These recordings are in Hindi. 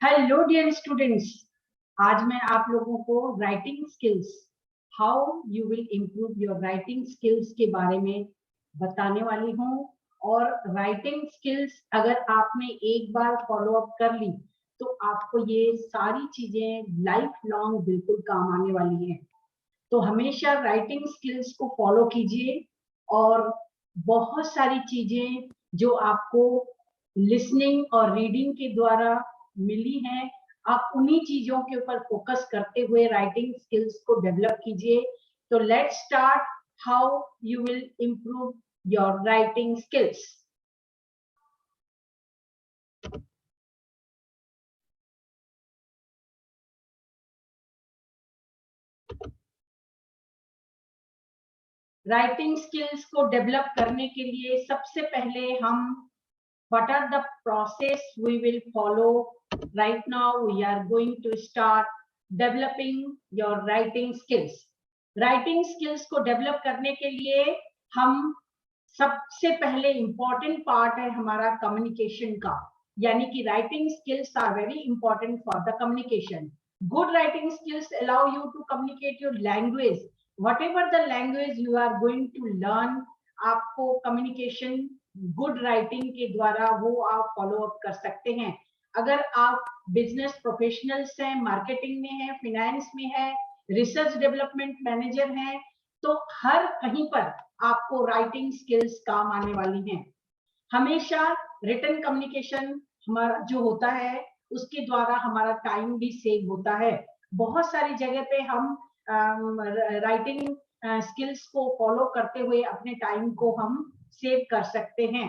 हेलो डियर स्टूडेंट्स, आज मैं आप लोगों को writing skills, how you will improve your writing skills के बारे में बताने वाली हूँ। और राइटिंग स्किल्स अगर आपने एक बार फॉलो अप कर ली तो आपको ये सारी चीजें लाइफ लॉन्ग बिल्कुल काम आने वाली हैं। तो हमेशा राइटिंग स्किल्स को फॉलो कीजिए और बहुत सारी चीजें जो आपको लिसनिंग और रीडिंग के द्वारा मिली हैं, आप उन्हीं चीजों के ऊपर फोकस करते हुए राइटिंग स्किल्स को डेवलप कीजिए। तो let's start how you will improve your writing skills. Writing skills को डेवलप करने के लिए सबसे पहले हम what are the process we will follow. Right now we are going to start developing your writing skills. Writing skills को develop करने के लिए हम सबसे पहले important part है हमारा communication का, यानी कि writing skills are very important for the communication. Good writing skills allow you to communicate your language, whatever the language you are going to learn. आपको communication गुड राइटिंग के द्वारा वो आप फॉलो अप कर सकते हैं। अगर आप बिजनेस प्रोफेशनल्स हैं, मार्केटिंग में है, फाइनेंस में है, रिसर्च डेवलपमेंट मैनेजर हैं, तो हर कहीं पर आपको राइटिंग स्किल्स काम आने वाली हैं। हमेशा रिटन कम्युनिकेशन हमारा जो होता है उसके द्वारा हमारा टाइम भी सेव होता है। बहुत सारी जगह पे हम राइटिंग स्किल्स को फॉलो करते हुए अपने टाइम को हम सेव कर सकते हैं।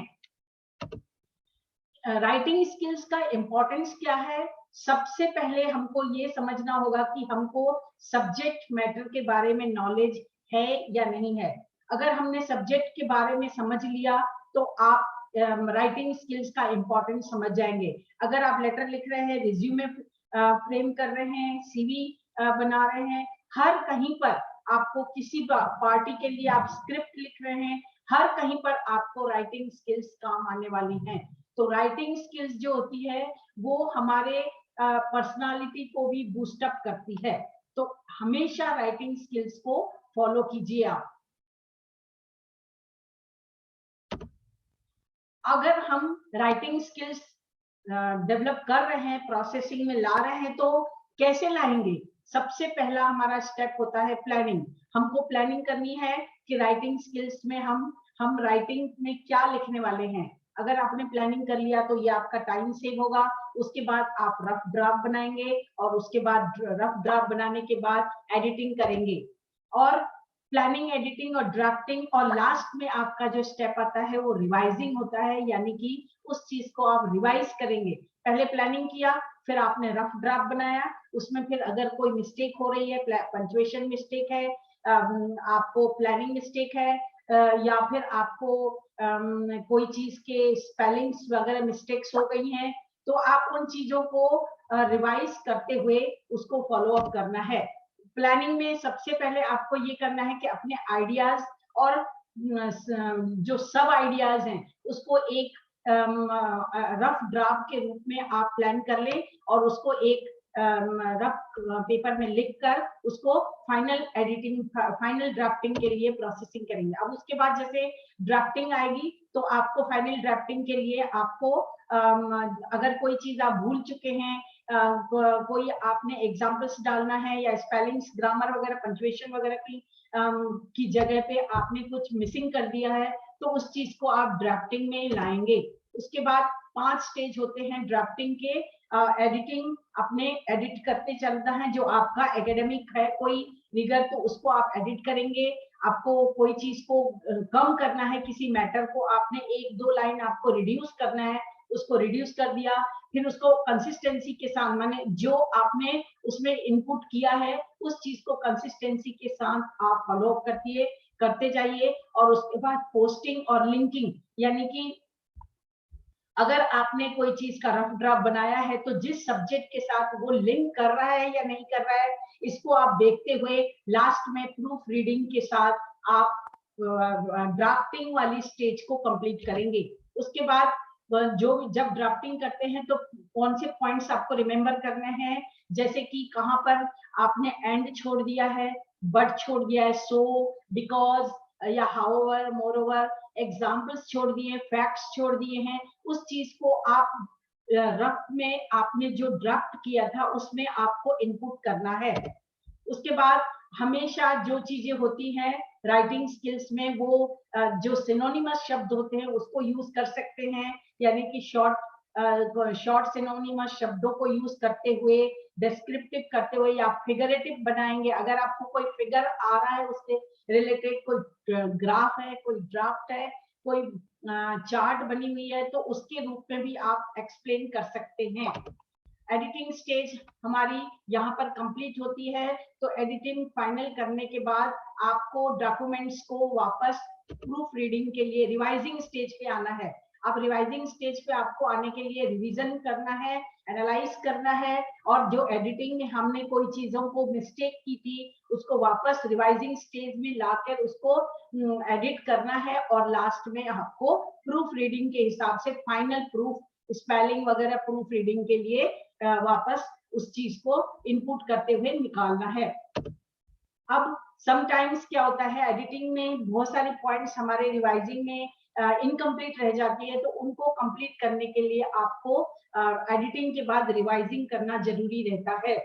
राइटिंग स्किल्स का इंपॉर्टेंस क्या है? सबसे पहले हमको ये समझना होगा कि हमको सब्जेक्ट मैटर के बारे में नॉलेज है या नहीं है। अगर हमने सब्जेक्ट के बारे में समझ लिया तो आप राइटिंग स्किल्स का इंपॉर्टेंस समझ जाएंगे। अगर आप लेटर लिख रहे हैं, रिज्यूमे फ्रेम कर रहे हैं, सीवी बना रहे हैं, हर कहीं पर आपको किसी पार्टी के लिए आप स्क्रिप्ट लिख रहे हैं, हर कहीं पर आपको राइटिंग स्किल्स काम आने वाली हैं। तो राइटिंग स्किल्स जो होती है वो हमारे पर्सनालिटी को भी बूस्ट अप करती है। तो हमेशा राइटिंग स्किल्स को फॉलो कीजिए आप। अगर हम राइटिंग स्किल्स डेवलप कर रहे हैं, प्रोसेसिंग में ला रहे हैं, तो कैसे लाएंगे? सबसे पहला हमारा स्टेप होता है प्लानिंग। हमको प्लानिंग करनी है कि राइटिंग स्किल्स में हम राइटिंग में क्या लिखने वाले हैं। अगर आपने प्लानिंग कर लिया तो ये आपका टाइम सेव होगा। उसके बाद आप रफ ड्राफ्ट बनाएंगे और उसके बाद रफ ड्राफ्ट बनाने के बाद एडिटिंग करेंगे। और प्लानिंग, एडिटिंग और ड्राफ्टिंग, और लास्ट में आपका जो स्टेप आता है वो रिवाइजिंग होता है, यानी कि उस चीज को आप रिवाइज करेंगे। पहले प्लानिंग किया, फिर आपने रफ ड्राफ्ट बनाया, उसमें फिर अगर कोई मिस्टेक हो रही है, पंक्चुएशन मिस्टेक है, आपको प्लानिंग मिस्टेक है, या फिर आपको कोई चीज के स्पेलिंग्स वगैरह मिस्टेक्स हो गई हैं, तो आप उन चीजों को रिवाइज करते हुए उसको फॉलो अप करना है। प्लानिंग में सबसे पहले आपको ये करना है कि अपने आइडियाज और जो सब आइडियाज हैं उसको एक रफ ड्राफ्ट के रूप में आप प्लान कर लें और उसको एक रफ पेपर में लिखकर उसको फाइनल एडिटिंग, फाइनल ड्राफ्टिंग के लिए प्रोसेसिंग करेंगे। अब उसके बाद जैसे ड्राफ्टिंग आएगी तो आपको फाइनल ड्राफ्टिंग के लिए आपको अगर कोई चीज आप भूल चुके हैं, कोई आपने एग्जाम्पल्स डालना है या स्पेलिंग्स, ग्रामर वगैरह, पंक्चुएशन वगैरह की जगह पे आपने कुछ मिसिंग कर दिया है, तो उस चीज को आप ड्राफ्टिंग में लाएंगे। उसके बाद 5 स्टेज होते हैं ड्राफ्टिंग के। एडिटिंग, अपने एडिट करते चलता है। जो आपका एकेडमिक है कोई फिगर, तो उसको आप एडिट करेंगे। आपको कोई चीज को कम करना है, किसी मैटर को आपने 1-2 लाइन आपको रिड्यूस करना है, उसको रिड्यूस कर दिया। फिर उसको कंसिस्टेंसी के साथ, माने जो आपने उसमें इनपुट किया है उस चीज को कंसिस्टेंसी के साथ आप फॉलो अप करते जाइए। और उसके बाद पोस्टिंग और लिंकिंग, यानी कि अगर आपने कोई चीज का रफ ड्राफ्ट बनाया है तो जिस सब्जेक्ट के साथ वो लिंक कर रहा है या नहीं कर रहा है, इसको आप देखते हुए लास्ट में प्रूफ रीडिंग के साथ आप ड्राफ्टिंग वाली स्टेज को कंप्लीट करेंगे। उसके बाद जो जब ड्राफ्टिंग करते हैं तो कौन से पॉइंट्स आपको रिमेम्बर करने हैं, जैसे कि कहाँ पर आपने एंड छोड़ दिया है, बट छोड़ दिया है, सो, बिकॉज या हाउएवर, मोरओवर, एग्जाम्पल्स छोड़ दिए, फैक्ट्स छोड़ दिए हैं, उस चीज को आप रफ में आपने जो ड्राफ्ट किया था उसमें आपको इनपुट करना है। उसके बाद हमेशा जो चीजें होती हैं राइटिंग स्किल्स में, वो जो सिनोनिमस शब्द होते हैं उसको यूज कर सकते हैं, यानी कि शॉर्ट सिनोनिमस शब्दों को यूज करते हुए, डिस्क्रिप्टिव करते हुए, या फिगरेटिव बनाएंगे। अगर आपको कोई फिगर आ रहा है, उससे रिलेटेड कोई ग्राफ है, कोई ड्राफ्ट है, कोई चार्ट बनी हुई है, तो उसके रूप में भी आप एक्सप्लेन कर सकते हैं। एडिटिंग स्टेज हमारी यहाँ पर कंप्लीट होती है, तो एडिटिंग फाइनल करने के बाद आपको डॉक्यूमेंट्स को वापस प्रूफ रीडिंग के लिए रिवाइजिंग स्टेज पे आना है। अब रिवाइजिंग स्टेज पे आपको आने के लिए रिवीजन करना है, एनालाइज करना है, और जो एडिटिंग में हमने कोई चीजों को मिस्टेक की थी उसको वापस रिवाइजिंग स्टेज में लाकर उसको एडिट करना है, और लास्ट में आपको प्रूफ रीडिंग के हिसाब से फाइनल प्रूफ, स्पेलिंग वगैरह प्रूफ रीडिंग के लिए वापस उस चीज को इनपुट करते हुए निकालना है। अब समटाइम्स क्या होता है, एडिटिंग में बहुत सारे पॉइंट्स हमारे रिवाइजिंग में इनकम्प्लीट रह जाती है, तो उनको कंप्लीट करने के लिए आपको एडिटिंग के बाद रिवाइजिंग करना जरूरी रहता है।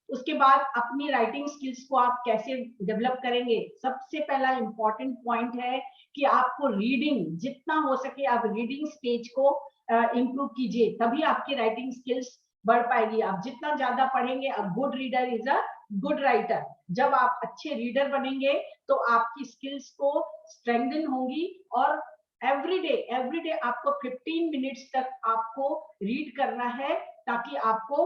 उसके बाद अपनी राइटिंग स्किल्स को आप कैसे डेवलप करेंगे, सबसे पहला इंपॉर्टेंट पॉइंट है कि आपको रीडिंग जितना हो सके आप रीडिंग स्टेज को इम्प्रूव कीजिए, तभी आपकी राइटिंग स्किल्स बढ़ पाएगी। आप जितना ज्यादा पढ़ेंगे, a good reader is a good writer. जब आप अच्छे रीडर बनेंगे तो आपकी स्किल्स को स्ट्रेंथन होंगी, और एवरीडे आपको 15 मिनट्स तक आपको रीड करना है, ताकि आपको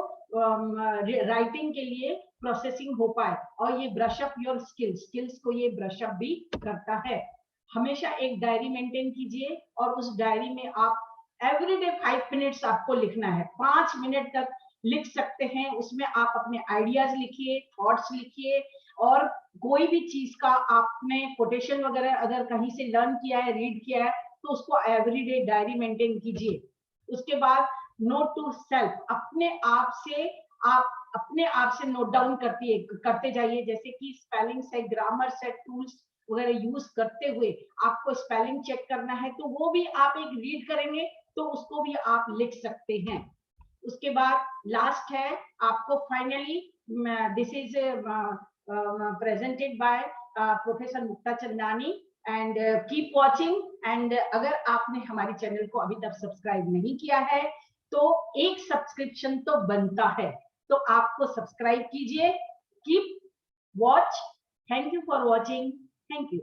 राइटिंग के लिए प्रोसेसिंग हो पाए, और ये ब्रश अप योर स्किल्स को ये ब्रश अप भी करता है। हमेशा एक डायरी मेंटेन कीजिए, और उस डायरी में आप एवरीडे 5 मिनट्स आपको लिखना है, 5 मिनट तक लिख सकते हैं। उसमें आप अपने आइडियाज लिखिए, थॉट्स लिखिए, और कोई भी चीज का आपने कोटेशन वगैरह अगर कहीं से लर्न किया है, रीड किया है, तो उसको एवरीडे डायरी मेंटेन कीजिए। उसके बाद नोट टू सेल्फ, अपने आप से नोट डाउन करते जाइए, जैसे कि स्पेलिंग से, ग्रामर से, टूल्स वगैरह यूज करते हुए आपको स्पेलिंग चेक करना है, तो वो भी आप एक रीड करेंगे तो उसको भी आप लिख सकते हैं। उसके बाद लास्ट है आपको finally, this is presented by professor Mukta Chandani, and keep watching. And अगर आपने हमारे चैनल को अभी तक सब्सक्राइब नहीं किया है, तो एक सब्सक्रिप्शन तो बनता है, तो आपको सब्सक्राइब कीजिए। Keep watch. Thank you for watching. Thank you.